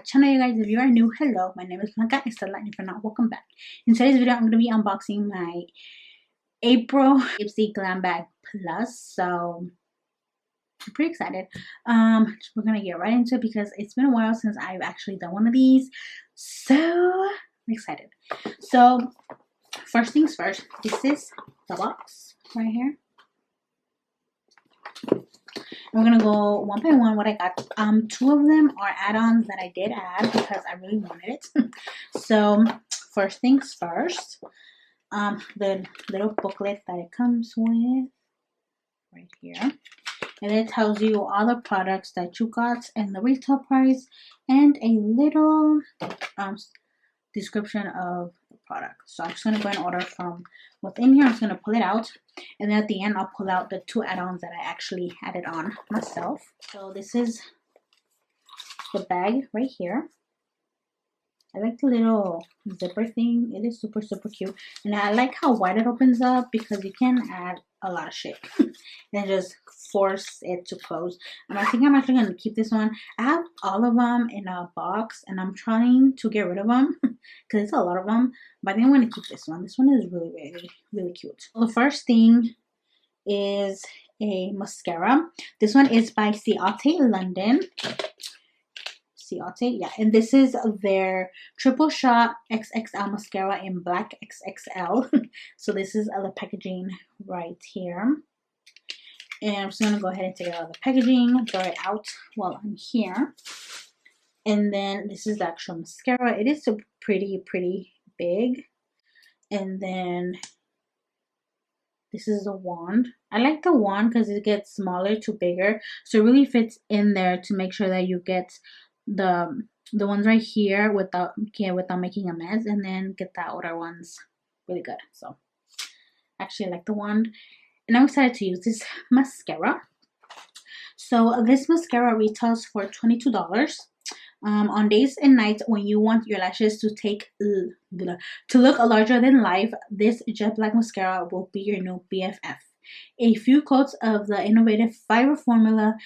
channel, you guys. If you are new, hello, my name is Blanca Estela, and if you're not, welcome back. In today's video, I'm going to be unboxing my April Ipsy Glam Bag Plus. So I'm pretty excited. We're gonna get right into it because it's been a while since I've actually done one of these, so I'm excited. So first things first, this is the box right here. We're gonna go one by one what I got. Two of them are add-ons that I did add because I really wanted it. So first things first, the little booklet that it comes with right here, and it tells you all the products that you got and the retail price and a little description of the product. So I'm just gonna go and order from within here. I'm just gonna pull it out, and then at the end I'll pull out the two add-ons that I actually added on myself. So this is the bag right here. I like the little zipper thing. It is super cute, and I like how wide it opens up because you can add a lot of shit and just force it to close. And I think I'm actually gonna keep this one. I have all of them in a box and I'm trying to get rid of them because it's a lot of them, but I think I'm gonna keep this one. This one is really cute. So the first thing is a mascara. This one is by 𝙎𝙤𝙢𝙠. 𝙎𝙤𝙢𝙢, yeah, and this is their triple shot XXL mascara in black XXL. So this is the packaging right here, and I'm just gonna go ahead and take it out of the packaging, throw it out while I'm here. And then this is the actual mascara. It is pretty big. And then this is the wand. I like the wand because it gets smaller to bigger, so it really fits in there to make sure that you get the ones right here without making a mess, and then get the outer ones really good. So actually I like the wand, and I'm excited to use this mascara. So this mascara retails for $22. On days and nights when you want your lashes to look larger than life, this jet black mascara will be your new BFF. A few coats of the innovative fiber formula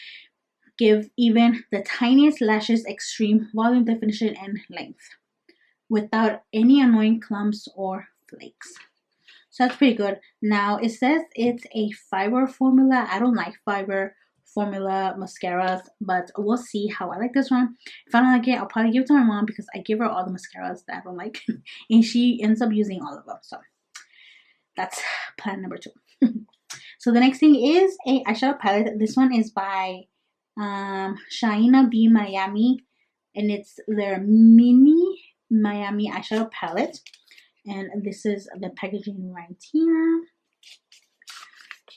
give even the tiniest lashes extreme volume, definition, and length without any annoying clumps or flakes. So that's pretty good. Now it says it's a fiber formula. I don't like fiber formula mascaras, but we'll see how I like this one. If I don't like it, I'll probably give it to my mom because I give her all the mascaras that I don't like and she ends up using all of them. So that's plan number 2. So the next thing is a eyeshadow palette. This one is by Shayna B Miami, and it's their mini Miami eyeshadow palette, and this is the packaging right here.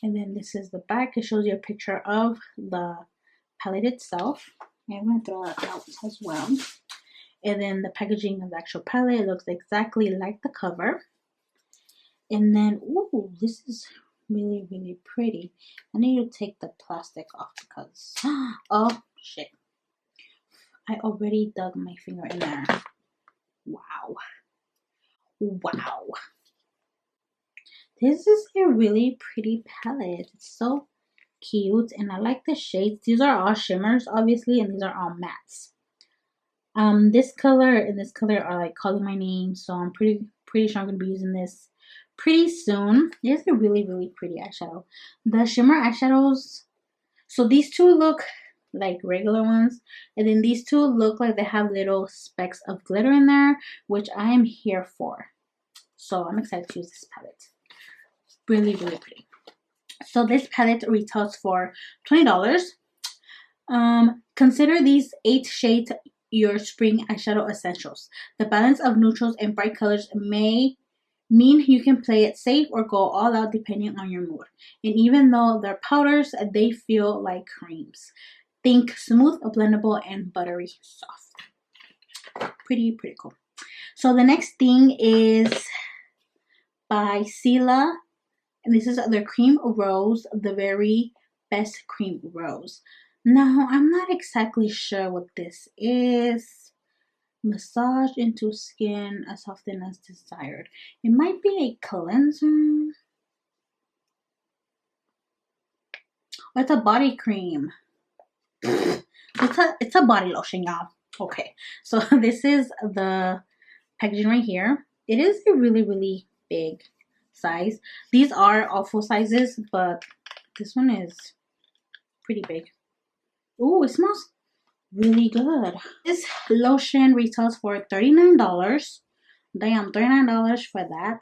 And then this is the back. It shows you a picture of the palette itself. And I'm going to throw it out as well. And then the packaging of the actual palette looks exactly like the cover. And then, ooh, this is really pretty. I need to take the plastic off because, oh shit, I already dug my finger in there. Wow. This is a really pretty palette. It's so cute, and I like the shades. These are all shimmers, obviously, and these are all mattes. This color and this color are like calling my name, so I'm pretty sure I'm gonna be using this pretty soon. It's a really pretty eyeshadow. The shimmer eyeshadows, so these two look like regular ones, and then these two look like they have little specks of glitter in there, which I am here for. So I'm excited to use this palette. Really pretty. So this palette retails for $20. Consider these 8 shades your spring eyeshadow essentials. The balance of neutrals and bright colors may mean you can play it safe or go all out depending on your mood. And even though they're powders, they feel like creams. Think smooth, blendable, and buttery soft. Pretty cool. So the next thing is by Estela, and this is their cream rose, the very best cream rose. Now I'm not exactly sure what this is. Massage into skin as often as desired. It might be a cleanser. It's a body cream. It's a body lotion, y'all. Okay, so this is the packaging right here. It is a really big size. These are all full sizes, but this one is pretty big. Ooh, it smells really good. This lotion retails for $39. Damn, $39 for that.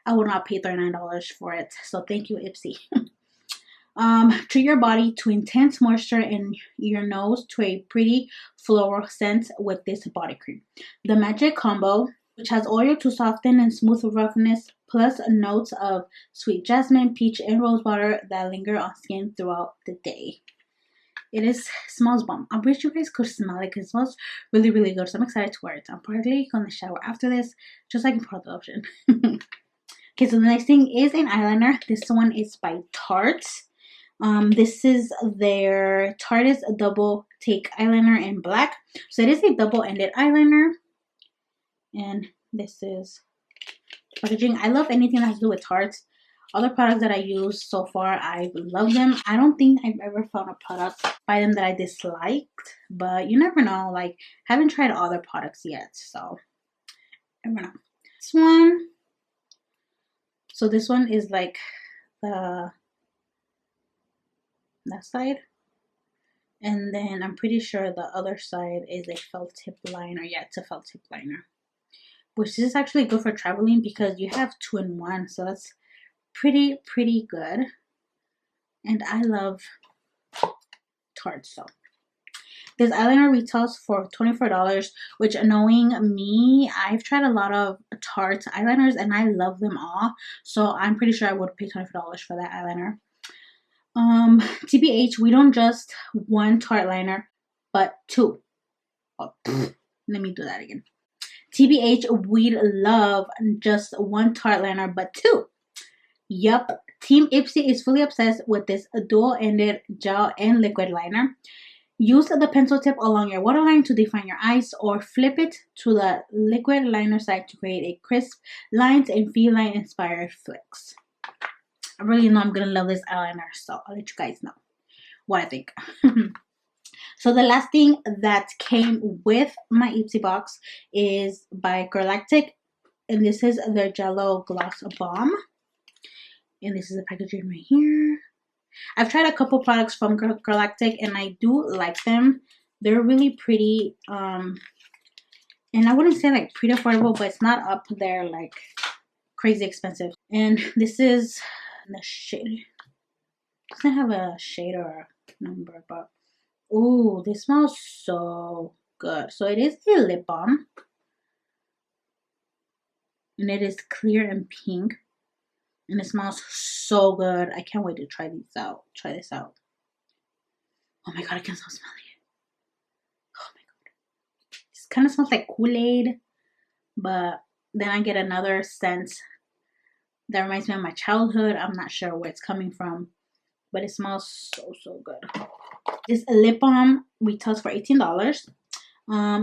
I would not pay $39 for it, so thank you, Ipsy. Treat your body to intense moisture in your nose to a pretty floral scent with this body cream. The Magic Combo, which has oil to soften and smooth roughness, plus notes of sweet jasmine, peach, and rose water that linger on skin throughout the day. It smells bomb. I wish you guys could smell it because it smells really good. So I'm excited to wear it. I'm probably going to shower after this, just so I can put on the lotion. Okay, so the next thing is an eyeliner. This one is by Tarte. This is their Tardis Double Take Eyeliner in black. So it is a double-ended eyeliner. And this is packaging. I love anything that has to do with Tarte. All the products that I use so far, I love them. I don't think I've ever found a product by them that I disliked. But you never know. Like, haven't tried all their products yet. So, never know. This one. So this one is like that side, and then I'm pretty sure the other side is a felt tip liner. Yeah, it's a felt tip liner, which is actually good for traveling because you have 2-in-1, so that's pretty good. And I love Tarte. So this eyeliner retails for $24, which, knowing me, I've tried a lot of Tarte eyeliners and I love them all, so I'm pretty sure I would pay $24 for that eyeliner. TBH, we don't just one Tarte liner, but 2. Oh, let me do that again. TBH, we'd love just one Tarte liner, but 2. Yup, Team Ipsy is fully obsessed with this dual-ended gel and liquid liner. Use the pencil tip along your waterline to define your eyes, or flip it to the liquid liner side to create a crisp lines and feline-inspired flicks. I really know I'm going to love this eyeliner, so I'll let you guys know what I think. So the last thing that came with my Ipsy box is by Galactic, and this is their Jello Gloss Balm. And this is the packaging right here. I've tried a couple products from Galactic and I do like them. They're really pretty. And I wouldn't say like pretty affordable, but it's not up there like crazy expensive. And this is the shade. It doesn't have a shade or a number, but ooh, this smells so good. So it is a lip balm. And it is clear and pink. And it smells so good. I can't wait to try this out. Oh my god, I can so smell it. Oh my god. This kind of smells like Kool-Aid. But then I get another scent that reminds me of my childhood. I'm not sure where it's coming from. But it smells so good. This lip balm retails for $18.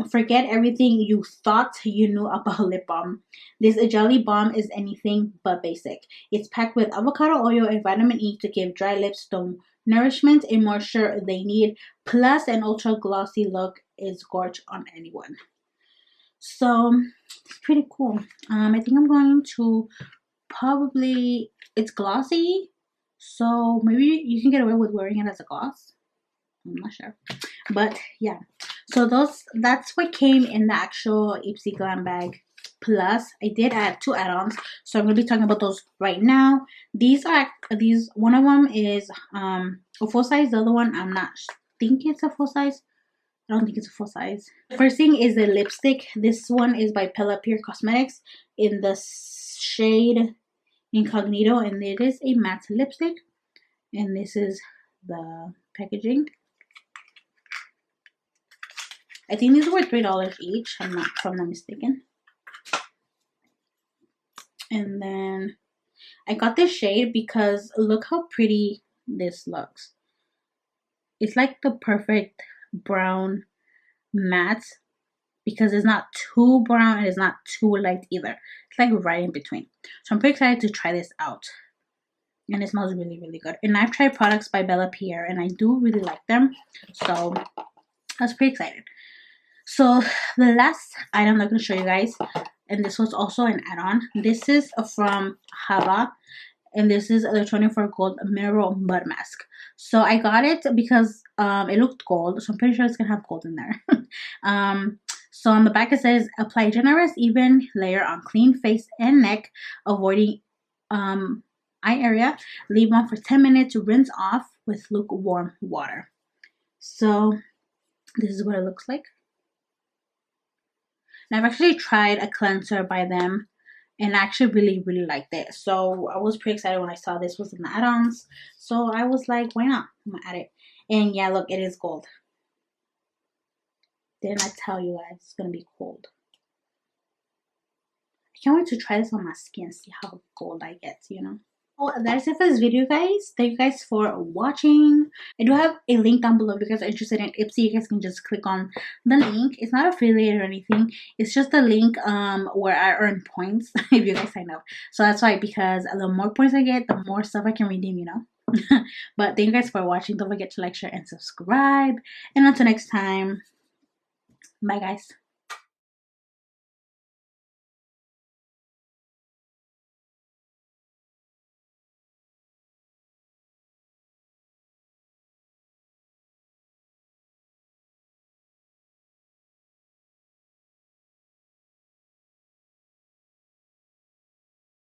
Forget everything you thought you knew about lip balm. This jelly balm is anything but basic. It's packed with avocado oil and vitamin E to give dry lips the nourishment and moisture they need, plus an ultra glossy look is gorgeous on anyone. So it's pretty cool. I think I'm going to probably, it's glossy, so maybe you can get away with wearing it as a gloss. I'm not sure, but yeah. So that's what came in the actual Ipsy Glam bag. Plus, I did add 2 add-ons, so I'm gonna be talking about those right now. These one of them is a full size. The other one, I think it's a full size. I don't think it's a full size. The first thing is the lipstick. This one is by Pure Cosmetics in the shade Incognito, and it is a matte lipstick. And this is the packaging. I think these were $3 each, if I'm not mistaken. And then I got this shade because look how pretty this looks. It's like the perfect brown matte because it's not too brown and it's not too light either. It's like right in between. So I'm pretty excited to try this out. And it smells really good. And I've tried products by Bella Pierre and I do really like them. So I was pretty excited. So the last item I'm going to show you guys, and this was also an add-on. This is from 𝙎𝙤𝙀𝘖, and this is the 24 gold mineral mud mask. So I got it because it looked gold, so I'm pretty sure it's gonna have gold in there. So on the back it says, apply generous even layer on clean face and neck, avoiding eye area, leave on for 10 minutes, rinse off with lukewarm water. So this is what it looks like. And I've actually tried a cleanser by them, and I actually really liked it. So I was pretty excited when I saw this was in the add-ons. So I was like, why not? I'm gonna add it. And yeah, look, it is gold. Didn't I tell you guys it's gonna be gold? I can't wait to try this on my skin, see how gold I get, you know. Well, that's it for this video, guys. Thank you guys for watching. I do have a link down below if you guys are interested in ipsy. You guys can just click on the link. It's not affiliated or anything. It's just a link where I earn points if you guys sign up. So that's why, because the more points I get, the more stuff I can redeem, you know. But thank you guys for watching. Don't forget to like, share, and subscribe. And until next time, bye guys.